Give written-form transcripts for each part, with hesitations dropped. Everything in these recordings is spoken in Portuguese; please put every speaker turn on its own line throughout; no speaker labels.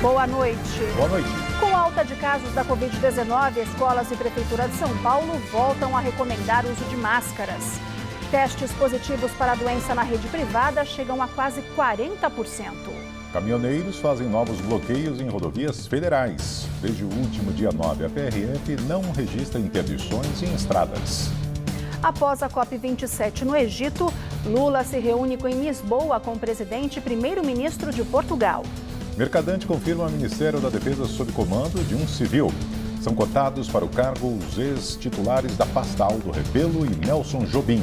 Boa noite.
Boa noite.
Com alta de casos da Covid-19, escolas e Prefeitura de São Paulo voltam a recomendar o uso de máscaras. Testes positivos para a doença na rede privada chegam a quase 40%.
Caminhoneiros fazem novos bloqueios em rodovias federais. Desde o último dia 9, a PRF não registra interdições em estradas.
Após a COP27 no Egito, Lula se reúne em Lisboa com o presidente e primeiro-ministro de Portugal.
Mercadante confirma ao Ministério da Defesa sob comando de um civil. São cotados para o cargo os ex-titulares da pasta Aldo Rebelo e Nelson Jobim.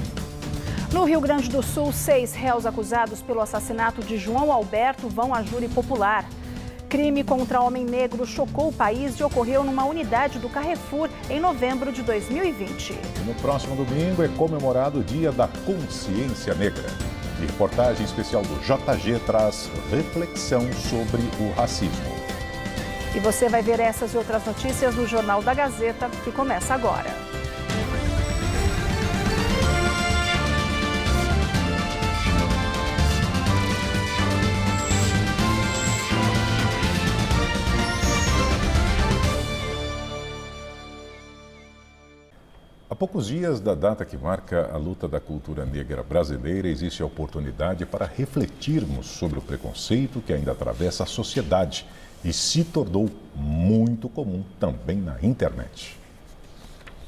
No Rio Grande do Sul, 6 réus acusados pelo assassinato de João Alberto vão à júri popular. Crime contra homem negro chocou o país e ocorreu numa unidade do Carrefour em novembro de 2020.
E no próximo domingo é comemorado o Dia da Consciência Negra. E reportagem especial do JG traz reflexão sobre o racismo.
E você vai ver essas e outras notícias no Jornal da Gazeta, que começa agora.
Há poucos dias da data que marca a luta da cultura negra brasileira, existe a oportunidade para refletirmos sobre o preconceito que ainda atravessa a sociedade e se tornou muito comum também na internet.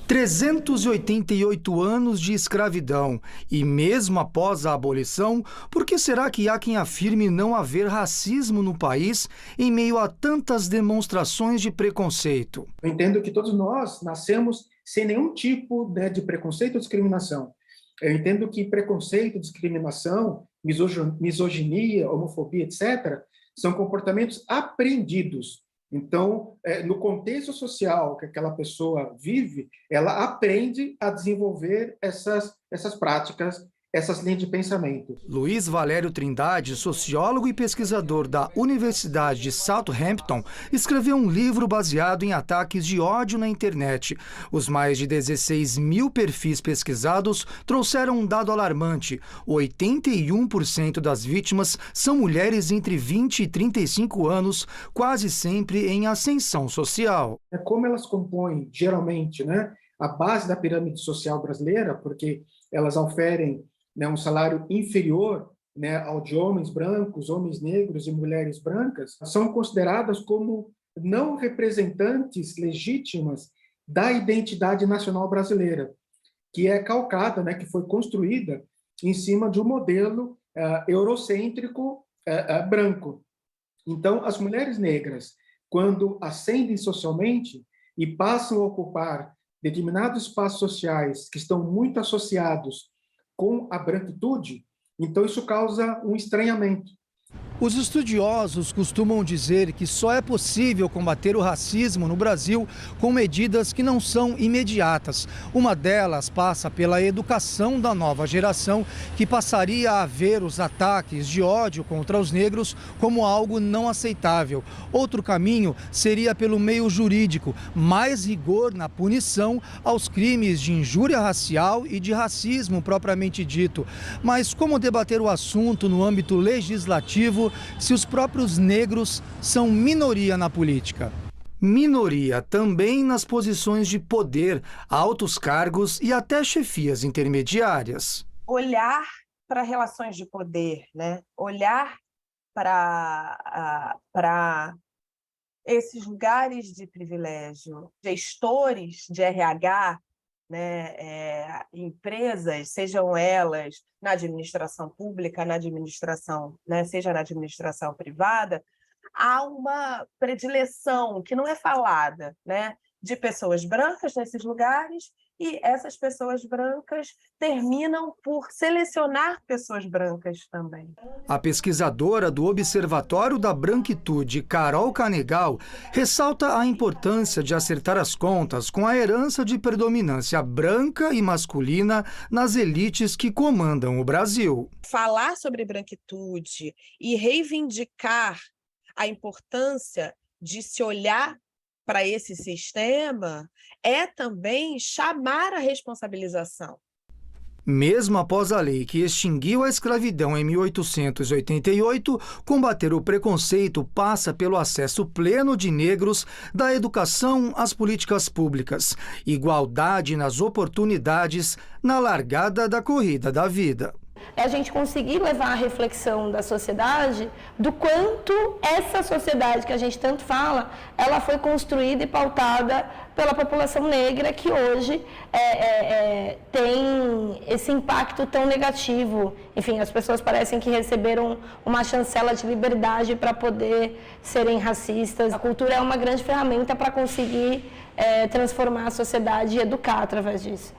388 anos de escravidão e mesmo após a abolição, por que será que há quem afirme não haver racismo no país em meio a tantas demonstrações de preconceito?
Eu entendo que todos nós nascemos sem nenhum tipo, de preconceito ou discriminação. Eu entendo que preconceito, discriminação, misoginia, homofobia, etc., são comportamentos aprendidos. Então, no contexto social que aquela pessoa vive, ela aprende a desenvolver essas práticas, essas linhas de pensamento.
Luiz Valério Trindade, sociólogo e pesquisador da Universidade de Southampton, escreveu um livro baseado em ataques de ódio na internet. Os mais de 16 mil perfis pesquisados trouxeram um dado alarmante: 81% das vítimas são mulheres entre 20 e 35 anos, quase sempre em ascensão social.
Como elas compõem, geralmente, a base da pirâmide social brasileira, porque elas oferem um salário inferior ao de homens brancos, homens negros e mulheres brancas, são consideradas como não representantes legítimas da identidade nacional brasileira, que é calcada, que foi construída em cima de um modelo eurocêntrico branco. Então, as mulheres negras, quando ascendem socialmente e passam a ocupar determinados espaços sociais que estão muito associados com a branquitude, então isso causa um estranhamento.
Os estudiosos costumam dizer que só é possível combater o racismo no Brasil com medidas que não são imediatas. Uma delas passa pela educação da nova geração, que passaria a ver os ataques de ódio contra os negros como algo não aceitável. Outro caminho seria pelo meio jurídico, mais rigor na punição aos crimes de injúria racial e de racismo propriamente dito. Mas como debater o assunto no âmbito legislativo se os próprios negros são minoria na política? Minoria também nas posições de poder, altos cargos e até chefias intermediárias.
Olhar para relações de poder, olhar para esses lugares de privilégio, gestores de RH, empresas, sejam elas na administração pública, na administração, seja na administração privada, há uma predileção que não é falada, de pessoas brancas nesses lugares, e essas pessoas brancas terminam por selecionar pessoas brancas também.
A pesquisadora do Observatório da Branquitude, Carol Canegal, ressalta a importância de acertar as contas com a herança de predominância branca e masculina nas elites que comandam o Brasil.
Falar sobre branquitude e reivindicar a importância de se olhar para esse sistema é também chamar a responsabilização.
Mesmo após a lei que extinguiu a escravidão em 1888, combater o preconceito passa pelo acesso pleno de negros da educação às políticas públicas, igualdade nas oportunidades na largada da corrida da vida.
É a gente conseguir levar a reflexão da sociedade do quanto essa sociedade que a gente tanto fala, ela foi construída e pautada pela população negra que hoje tem esse impacto tão negativo. Enfim, as pessoas parecem que receberam uma chancela de liberdade para poder serem racistas. A cultura é uma grande ferramenta para conseguir transformar a sociedade e educar através disso.